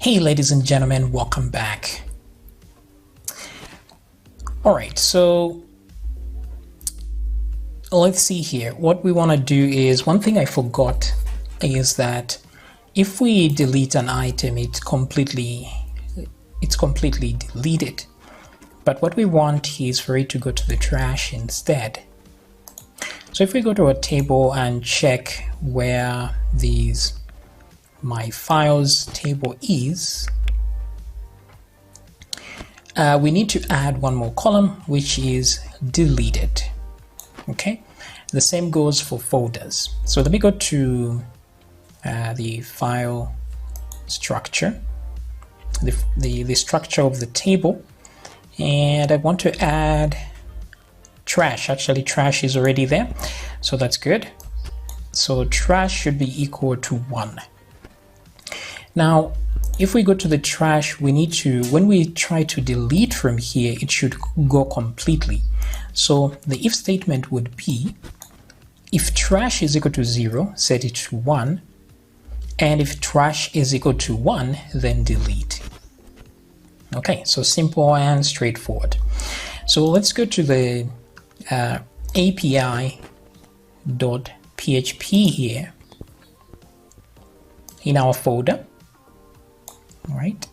Hey ladies and gentlemen, welcome back. Alright, so let's see here. What we want to do is, one thing I forgot is that if we delete an item, it's completely deleted. But what we want is for it to go to the trash instead. So if we go to a table and check where my files table is, we need to add one more column, which is deleted. Okay, the same goes for folders. So let me go to the file structure, the structure of the table, and I want to add trash. Actually, trash is already there, so that's good. So trash should be equal to 1. Now, if we go to the trash, we need to, when we try to delete from here, it should go completely. So the if statement would be, if trash is equal to 0, set it to 1, and if trash is equal to 1, then delete. Okay, so simple and straightforward. So let's go to the API.php here in our folder. All right.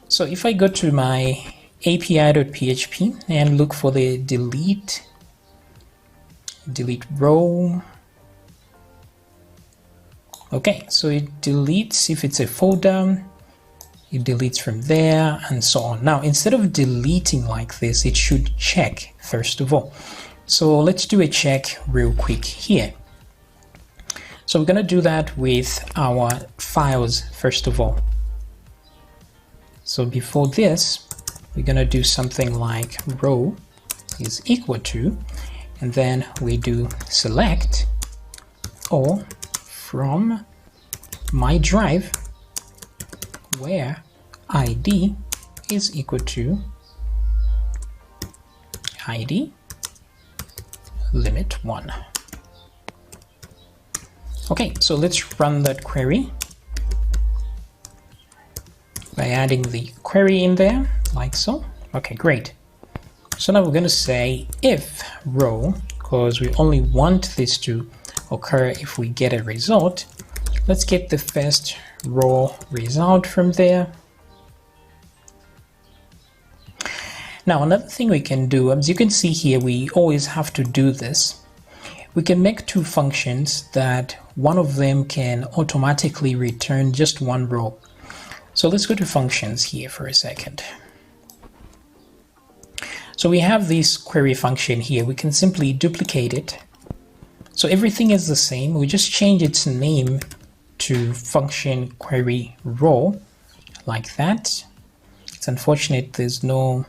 So if I go to my API.php and look for the delete row. Okay, so it deletes if it's a folder, it deletes from there and so on. Now, instead of deleting like this, it should check first of all. So let's do a check real quick here. So we're going to do that with our files first of all. So before this, we're going to do something like row is equal to, and then we do select or from my drive where ID is equal to ID limit 1. Okay, so let's run that query by adding the query in there, like so. Okay, great. So now we're going to say if row, because we only want this to occur if we get a result. Let's get the first raw result from there. Now, another thing we can do, as you can see here, we always have to do this. We can make two functions that one of them can automatically return just one row. So let's go to functions here for a second. So we have this query function here. We can simply duplicate it. So everything is the same. We just change its name to function query row like that. It's unfortunate there's no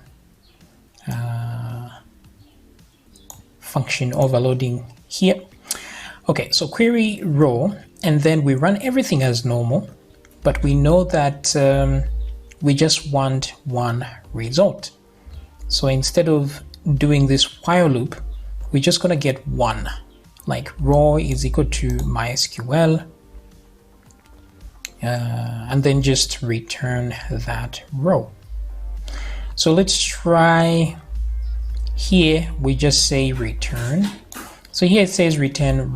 function overloading here. Okay, so query row, and then we run everything as normal, but we know that we just want one result. So instead of doing this while loop, we're just going to get one, like raw is equal to MySQL, and then just return that row. So let's try here, we just say return. So here it says return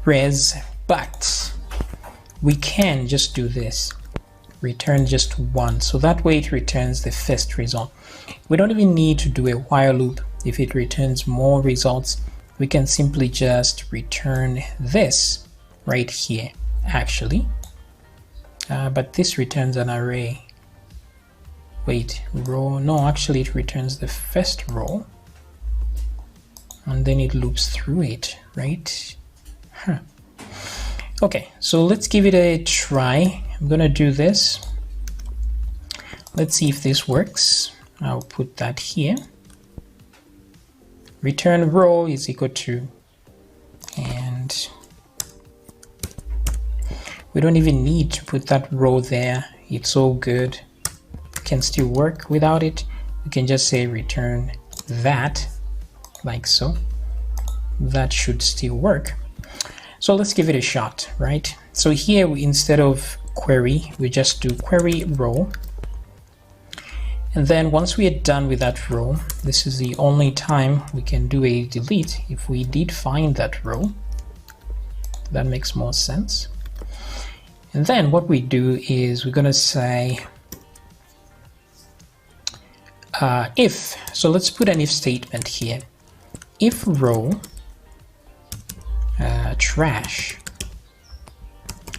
res, but we can just do this, return just one. So that way it returns the first result. We don't even need to do a while loop. If it returns more results, we can simply just return this right here, actually. But this returns an array. Wait, row? No, actually it returns the first row. And then it loops through it, right? Huh. Okay, so let's give it a try. I'm gonna do this. Let's see if this works. I'll put that here. Return row is equal to, and we don't even need to put that row there. It's all good. We can still work without it. We can just say return that, like so. That should still work. So let's give it a shot, right? So here, instead of query, we just do query row. And then once we are done with that row, this is the only time we can do a delete if we did find that row. That makes more sense. And then what we do is we're going to say if. So let's put an if statement here. If row trash.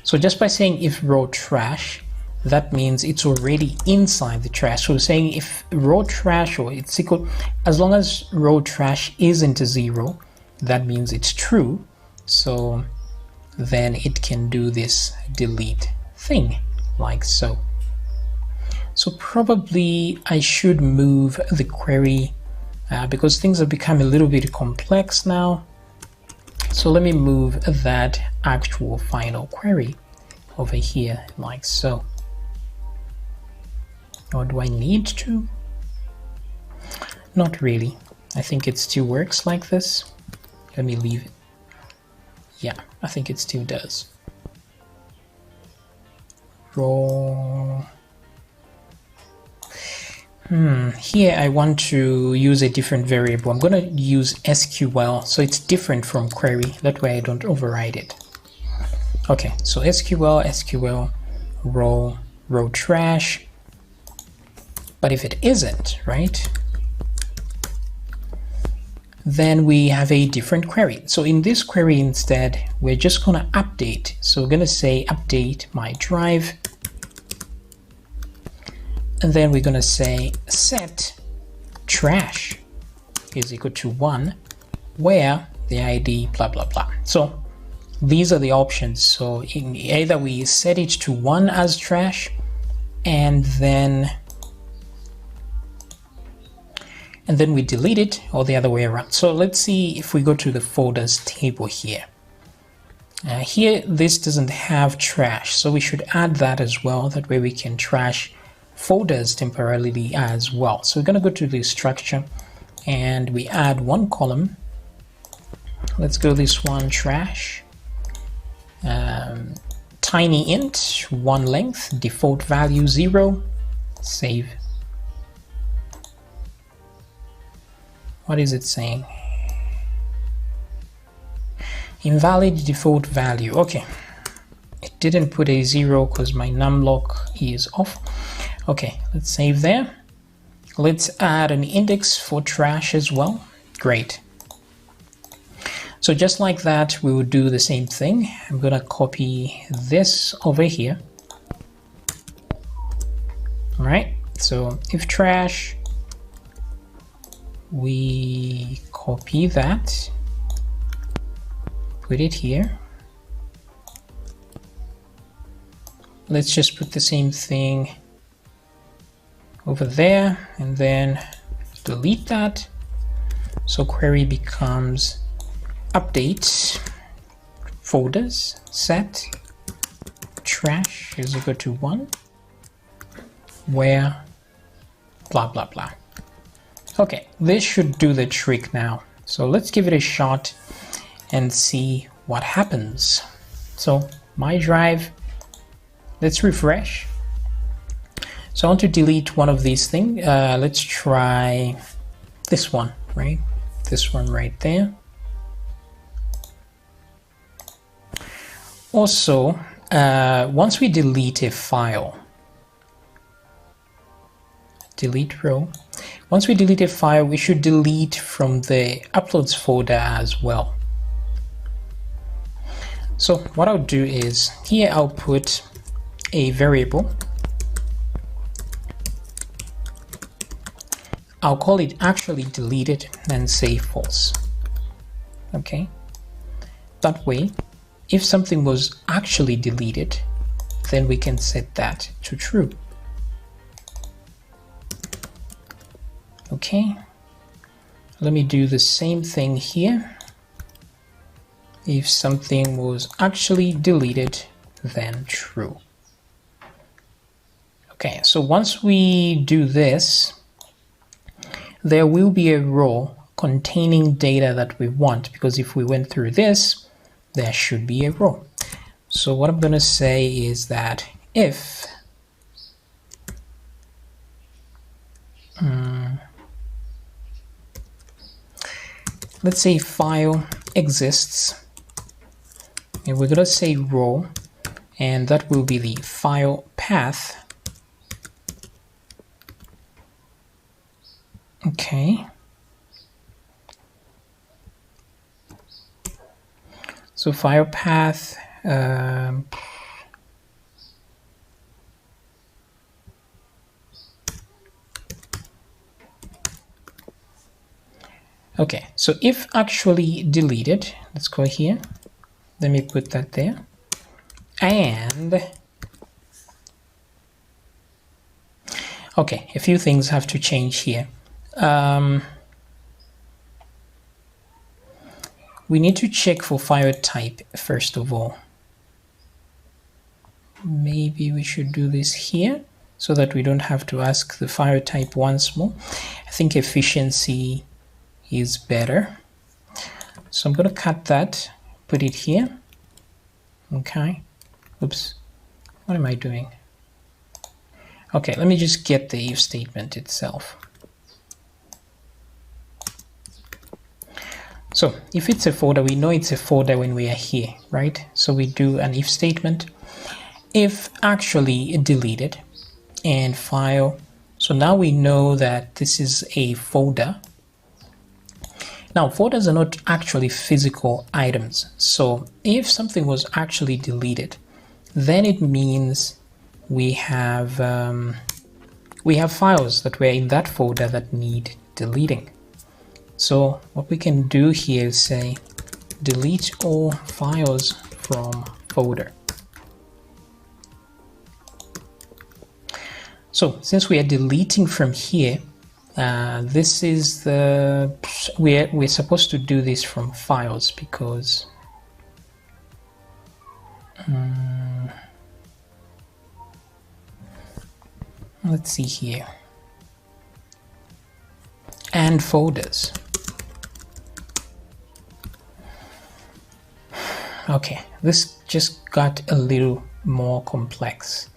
So just by saying if row trash, that means it's already inside the trash. So we're saying if row trash, or it's equal, as long as row trash isn't a 0, that means it's true. So then it can do this delete thing like so. So probably I should move the query because things have become a little bit complex now. So let me move that actual final query over here like so. Or do I need to? Not really. I think it still works like this. Let me leave it. Yeah, I think it still does. Row. Here I want to use a different variable. I'm going to use SQL, so it's different from query. That way I don't override it. Okay, so SQL, row trash. But if it isn't, right, then we have a different query. So in this query instead, we're just going to update. So we're going to say update my drive. And then we're going to say set trash is equal to 1, where the ID blah blah blah. So these are the options. So either we set it to 1 as trash, and then we delete it, or the other way around. So let's see if we go to the folders table here. Here this doesn't have trash, so we should add that as well. That way we can trash folders temporarily as well. So we're going to go to the structure and we add one column. Let's go this one, trash, tiny int, 1 length, default value 0, save. What is it saying? Invalid default value. Okay, it didn't put a 0 because my numlock is off. Okay, let's save there. Let's add an index for trash as well. Great. So just like that, we would do the same thing. I'm gonna copy this over here. All right, so if trash, we copy that, put it here. Let's just put the same thing over there and then delete that. So query becomes update folders set trash is equal to 1, where blah blah blah. Okay, this should do the trick now. So let's give it a shot and see what happens. So my drive, let's refresh. So I want to delete one of these things. Let's try this one, right? This one right there. Also, once we delete a file, delete row. Once we delete a file, we should delete from the uploads folder as well. So what I'll do is here I'll put a variable. I'll call it actually deleted and say false. Okay. That way, if something was actually deleted, then we can set that to true. Okay. Let me do the same thing here. If something was actually deleted, then true. Okay, so once we do this, there will be a row containing data that we want, because if we went through this, there should be a row. So what I'm going to say is that if let's say file exists, and we're gonna say row, and that will be the file path. Okay. So file path, okay, so if actually deleted, let's go here, let me put that there, and okay, a few things have to change here. We need to check for file type first of all. Maybe we should do this here so that we don't have to ask the file type once more. I think efficiency is better. So I'm going to cut that, put it here. Okay. Oops. What am I doing? Okay, let me just get the if statement itself. So if it's a folder, we know it's a folder when we are here, right? So we do an if statement. If actually deleted and file. So now we know that this is a folder. Now, folders are not actually physical items. So if something was actually deleted, then it means we have files that were in that folder that need deleting. So what we can do here is say delete all files from folder. So since we are deleting from here, this is the we're supposed to do this from files because let's see here, and folders. Okay, this just got a little more complex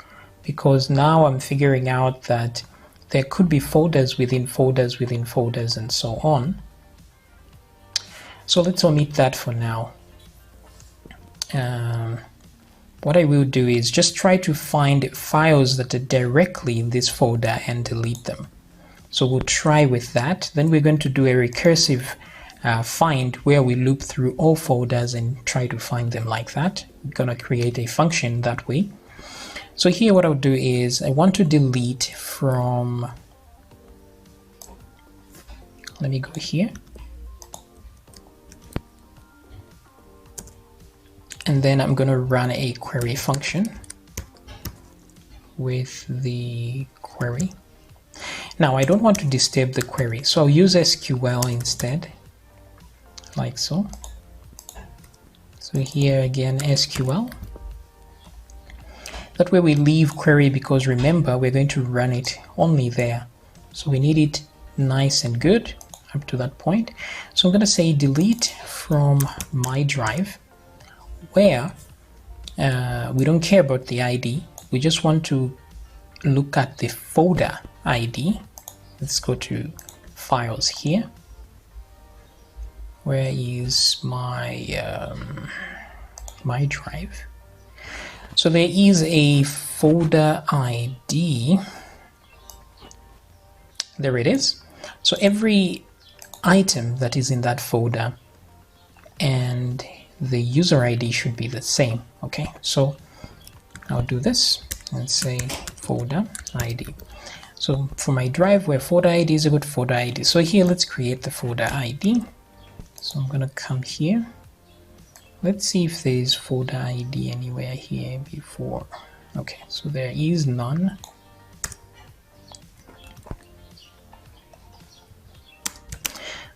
because now I'm figuring out that there could be folders within folders within folders and so on. So let's omit that for now. What I will do is just try to find files that are directly in this folder and delete them. So we'll try with that. Then we're going to do a recursive find where we loop through all folders and try to find them like that. I'm going to create a function that way. So here what I'll do is I want to delete from, let me go here, and then I'm going to run a query function with the query. Now I don't want to disturb the query, so I'll use SQL instead, like so. So here again SQL. That way we leave query because remember we're going to run it only there. So we need it nice and good up to that point. So I'm going to say delete from my drive, where we don't care about the ID. We just want to look at the folder ID. Let's go to files here. Where is my my drive? So there is a folder ID. There it is. So every item that is in that folder and the user ID should be the same. Okay, so I'll do this and say folder ID. So for my drive where folder ID is a good folder ID. So here let's create the folder ID. So I'm gonna come here. Let's see if there is folder ID anywhere here before. Okay, so there is none.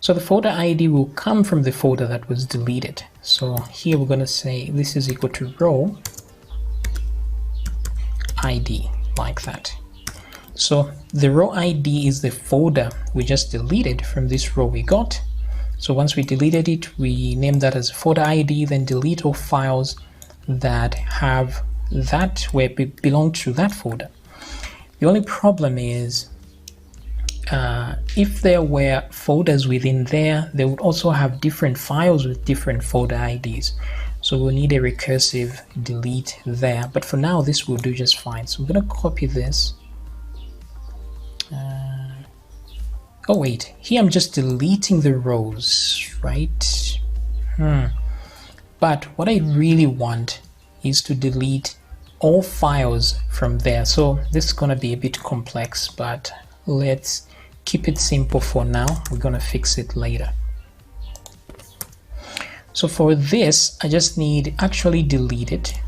So the folder ID will come from the folder that was deleted. So here we're going to say this is equal to row ID, like that. So the row ID is the folder we just deleted from this row we got. So once we deleted it, we name that as folder ID, then delete all files that have that belong to that folder. The only problem is if there were folders within there, they would also have different files with different folder IDs. So we'll need a recursive delete there. But for now, this will do just fine. So I'm going to copy this. Oh wait, here I'm just deleting the rows, right? But what I really want is to delete all files from there. So this is going to be a bit complex, but let's keep it simple for now. We're going to fix it later. So for this, I just need actually delete it.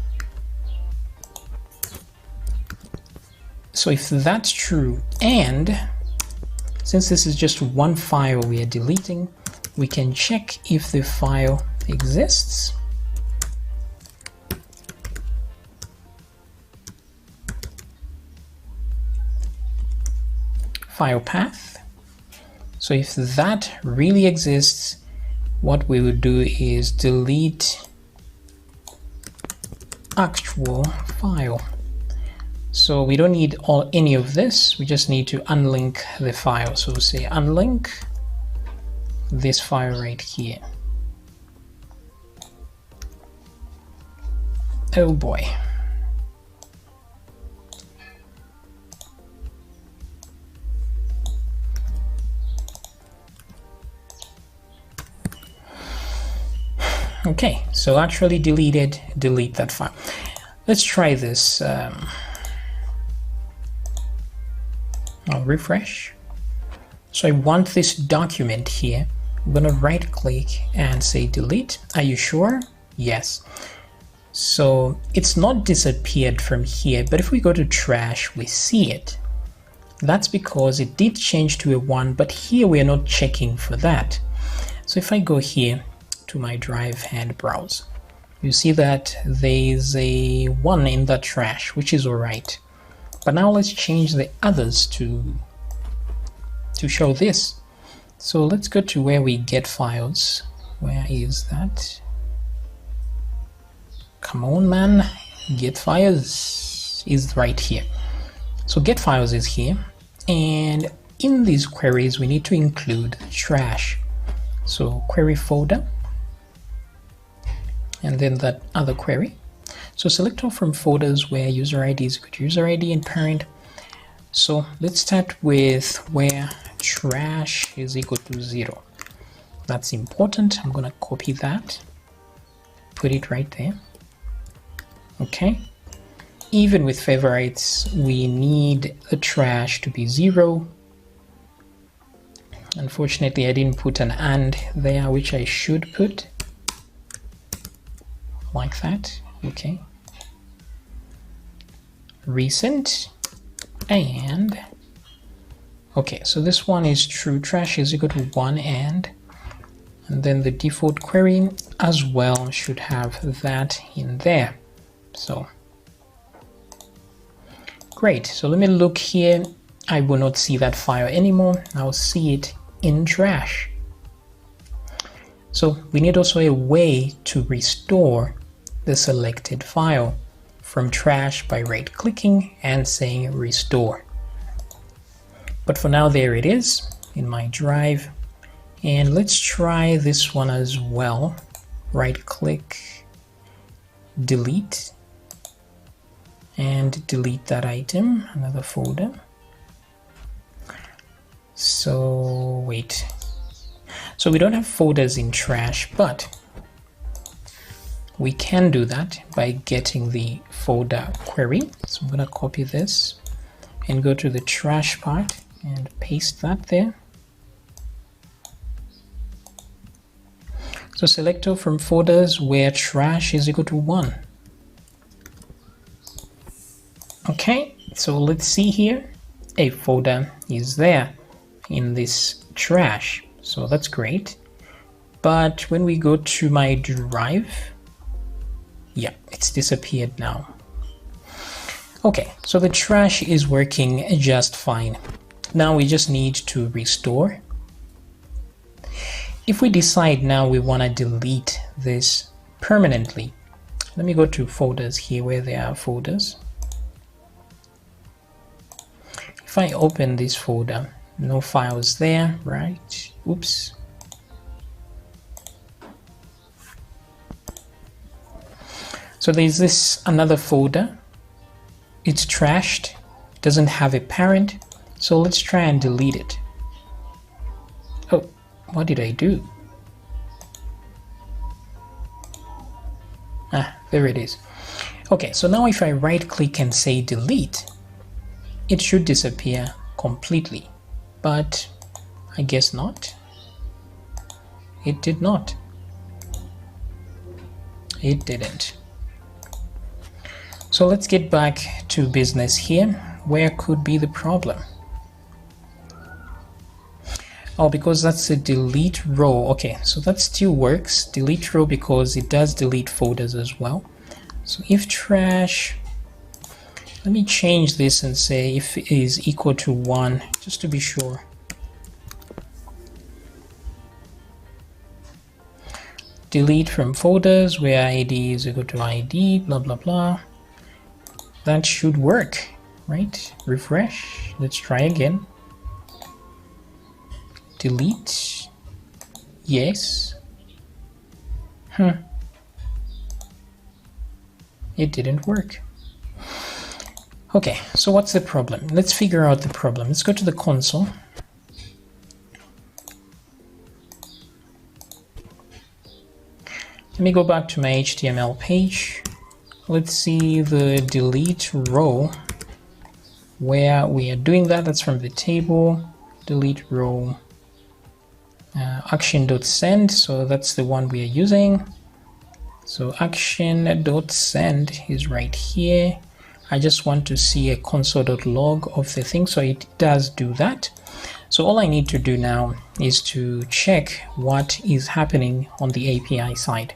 So if that's true, and since this is just one file we are deleting, we can check if the file exists. File path. So if that really exists, what we would do is delete actual file. So we don't need any of this, we just need to unlink the file. So we'll say unlink this file right here. Oh boy. Okay, so actually delete that file. Let's try this. I'll refresh. So I want this document here. I'm going to right click and say delete. Are you sure? Yes. So it's not disappeared from here, but if we go to trash, we see it. That's because it did change to a 1, but here we are not checking for that. So if I go here to my drive and browse, you see that there's a 1 in the trash, which is all right. But now let's change the others to show this. So let's go to where we get files. Where is that? Come on, man. Get files is right here. So get files is here. And in these queries, we need to include trash. So query folder. And then that other query. So select all from folders where user ID is equal to user ID and parent. So let's start with where trash is equal to 0. That's important. I'm going to copy that, put it right there. Okay. Even with favorites, we need the trash to be 0. Unfortunately, I didn't put an and there, which I should put. Like that. Okay. Recent and okay, so this one is true. Trash is equal to 1 and then the default query as well should have that in there. So great. So let me look here. I will not see that file anymore. I'll see it in trash. So we need also a way to restore the selected file from trash by right clicking and saying restore. But for now, there it is in my drive. And let's try this one as well. Right click, delete, and delete that item, another folder. So wait. So we don't have folders in trash, but we can do that by getting the folder query. So I'm going to copy this and go to the trash part and paste that there. So select all from folders where trash is equal to 1. Okay, so let's see here. A folder is there in this trash. So that's great. But when we go to my drive, yeah, it's disappeared now. Okay, so the trash is working just fine. Now we just need to restore. If we decide now we want to delete this permanently, Let me go to folders here where there are folders. If I open this folder, no files there, right? Oops. So there's this another folder. It's trashed, doesn't have a parent. So let's try and delete it. Oh, what did I do? Ah, there it is. Okay, so now if I right click and say delete, it should disappear completely, but I guess not. It did not. It didn't. So let's get back to business here. Where could be the problem? Oh, because that's a delete row. Okay, so that still works. Delete row because it does delete folders as well. So if trash, let me change this and say if it is equal to 1, just to be sure. Delete from folders where ID is equal to ID, blah, blah, blah. That should work, right? Refresh. Let's try again. Delete. Yes. It didn't work. Okay, so what's the problem? Let's figure out the problem. Let's go to the console. Let me go back to my HTML page. Let's see the delete row where we are doing that. That's from the table. Delete row. Action.send, so that's the one we are using. So action.send is right here. I just want to see a console.log of the thing, so it does do that. So all I need to do now is to check what is happening on the API side.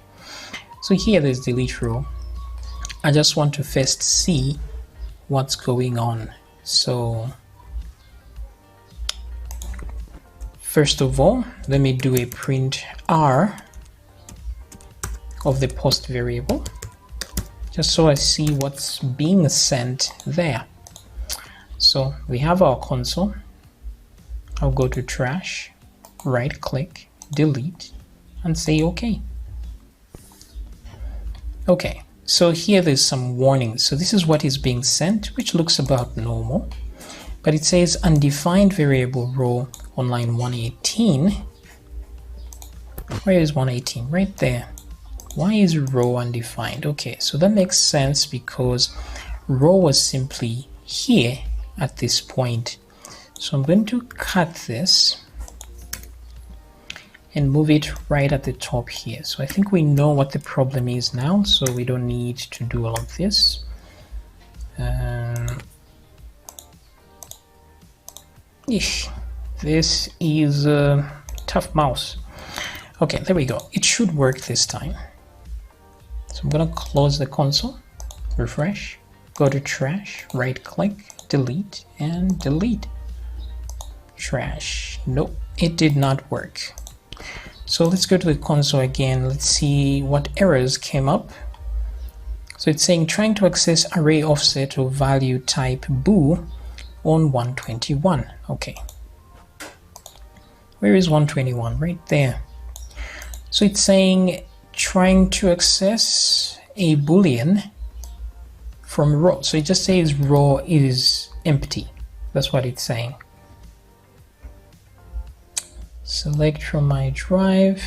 So here there's delete row. I just want to first see what's going on. So first of all, let me do a print R of the post variable, just so I see what's being sent there. So we have our console. I'll go to trash, right click, delete, and say OK. Okay, so here there's some warnings. So this is what is being sent, which looks about normal, but it says undefined variable row on line 118. Where is 118? Right there. Why is row undefined? Okay, so that makes sense because row was simply here at this point. So I'm going to cut this and move it right at the top here. So I think we know what the problem is now, so we don't need to do all of this. This is a tough mouse. Okay, there we go. It should work this time. So I'm gonna close the console, refresh, go to trash, right click, delete, and delete. Trash. Nope, it did not work. So let's go to the console again. Let's see what errors came up. So it's saying trying to access array offset or value type boo on 121. Okay. Where is 121? Right there. So it's saying trying to access a boolean from row. So it just says row is empty. That's what it's saying. Select from my drive.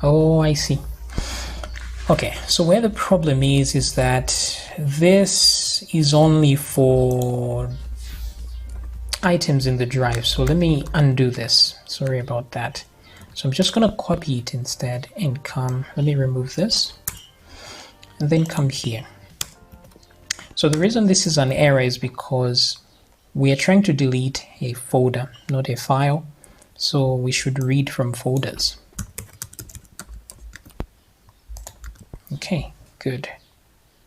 Oh, I see. Okay, so where the problem is that this is only for items in the drive. So let me undo this. Sorry about that. So I'm just going to copy it instead and come, let me remove this and then come here. So the reason this is an error is because we are trying to delete a folder, not a file. So we should read from folders. Okay, good.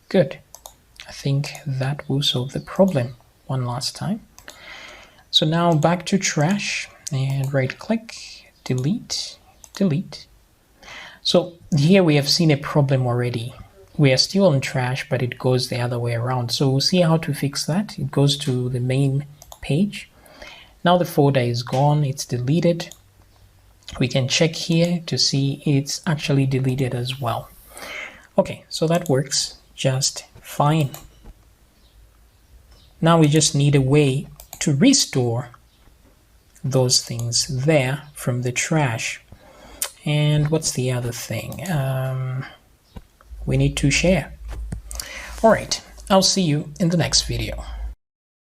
Good. I think that will solve the problem one last time. So now back to trash and right click, delete, delete. So here we have seen a problem already. We are still on trash, but it goes the other way around. So we'll see how to fix that. It goes to the main page. Now the folder is gone, it's deleted. We can check here to see it's actually deleted as well. Okay, so that works just fine. Now we just need a way to restore those things there from the trash. And what's the other thing? We need to share. All right, I'll see you in the next video.